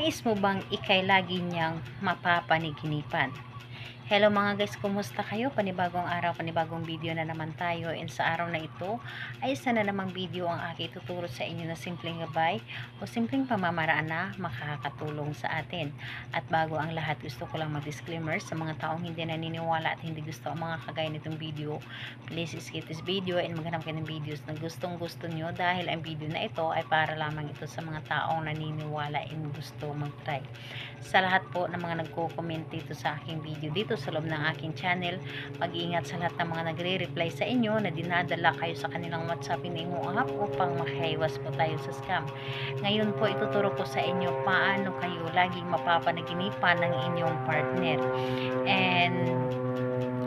Nais mo bang ikay lagi niyang mapapaniginipan? Hello mga guys, kumusta kayo? Panibagong araw, panibagong video na naman tayo. And sa araw na ito ay isa na namang video ang aking tuturo sa inyo na simpleng gabay o simpleng pamamaraan na makakatulong sa atin. At bago ang lahat, gusto ko lang mag-disclaimer sa mga taong hindi naniniwala at hindi gusto ang mga kagaya nitong video. Please skip this video and maghanap kayo ng videos na gustong gusto nyo, dahil ang video na ito ay para lamang ito sa mga taong naniniwala and gusto mag-try. Sa lahat po ng mga nagko-comment dito sa aking video dito sa loob ng aking channel, mag-iingat sa lahat ng mga nagre-reply sa inyo na dinadala kayo sa kanilang WhatsApp Imo app upang makaiwas po tayo sa scam. Ngayon po ituturo ko sa inyo paano kayo laging mapapanaginipan ng inyong partner, and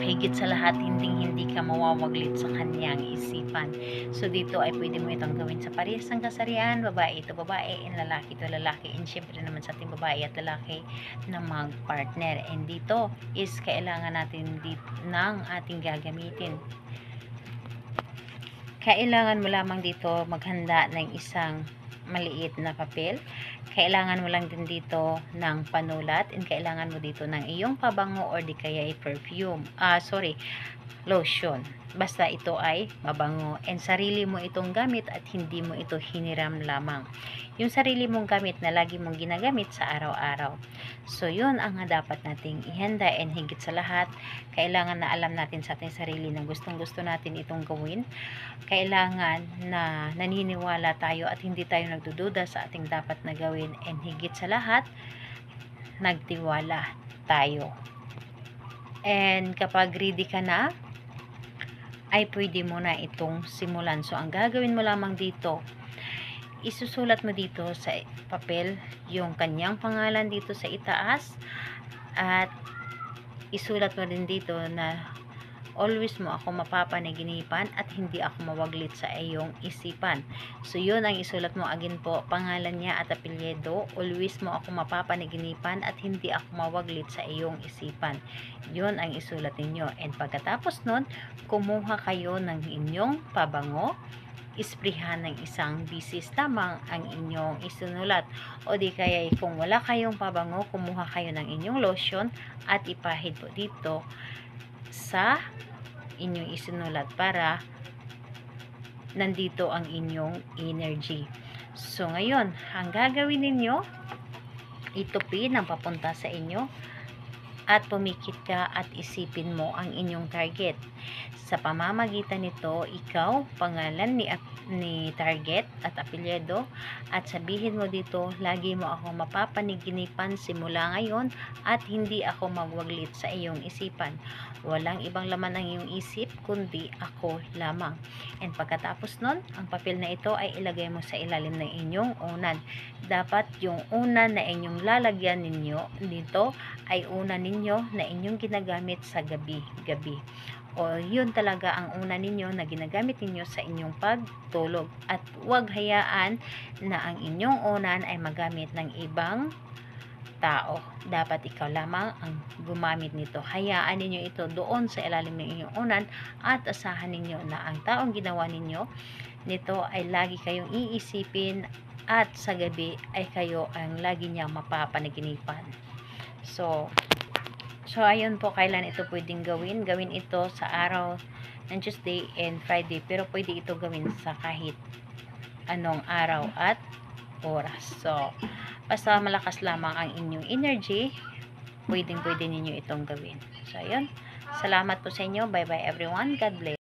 higit sa lahat, hindi ka mawawaglit sa kanyang isipan. So dito ay pwede mo itong gawin sa parehas ng kasarian, babae ito babae, and lalaki ito lalaki, and syempre naman sa ating babae at lalaki na mag-partner. And dito is kailangan natin ng ating gagamitin. Kailangan mo lamang dito maghanda ng isang maliit na papel. Kailangan mo lang din dito ng panulat, and kailangan mo dito ng iyong pabango or di kaya perfume. Lotion. Basta ito ay mabango, and sarili mo itong gamit at hindi mo ito hiniram lamang. Yung sarili mong gamit na lagi mong ginagamit sa araw-araw. So yun ang dapat nating ihanda, and higit sa lahat, kailangan na alam natin sa ating sarili na gustong-gusto natin itong gawin. Kailangan na naniniwala tayo at hindi tayo nagdududa sa ating dapat na gawin, and higit sa lahat, nagtiwala tayo. And kapag ready ka na, ay pwede mo na itong simulan. So ang gagawin mo lamang dito, isusulat mo dito sa papel yung kanyang pangalan dito sa itaas, at isulat mo din dito na always mo ako mapapanaginipan at hindi ako mawaglit sa iyong isipan. So yun ang isulat mo. Again po, pangalan niya at apelyido. Always mo ako mapapanaginipan at hindi ako mawaglit sa iyong isipan. Yun ang isulat ninyo. And pagkatapos nun, kumuha kayo ng inyong pabango, isprihan ng isang bisis lamang ang inyong isinulat, o di kaya kung wala kayong pabango, kumuha kayo ng inyong lotion at ipahid po dito sa inyong isinulat para nandito ang inyong energy. So ngayon, ang gagawin ninyo, itupin ang papunta sa inyo at pumikit ka at isipin mo ang inyong target. Sa pamamagitan nito, ikaw, pangalan ni target at apelyido, at sabihin mo dito, lagi mo ako mapapaniginipan simula ngayon at hindi ako magwaglit sa iyong isipan. Walang ibang laman ang iyong isip kundi ako lamang. And pagkatapos nun, ang papel na ito ay ilagay mo sa ilalim ng inyong unan. Dapat yung unan na inyong lalagyan ninyo dito ay unan ninyo na inyong ginagamit sa gabi-gabi. O yun talaga ang una ninyo na ginagamit ninyo sa inyong pagtulog, at huwag hayaan na ang inyong unan ay magamit ng ibang tao. Dapat ikaw lamang ang gumamit nito. Hayaan ninyo ito doon sa ilalim ng inyong unan, at asahan ninyo na ang taong ginawa ninyo nito ay lagi kayong iisipin, at sa gabi ay kayo ang lagi niyang mapapanaginipan. So ayun po, kailan ito pwedeng gawin. Gawin ito sa araw ng Tuesday and Friday, pero pwede ito gawin sa kahit anong araw at oras. So basta malakas lamang ang inyong energy, pwede ninyo itong gawin. So ayun, salamat po sa inyo. Bye bye everyone. God bless.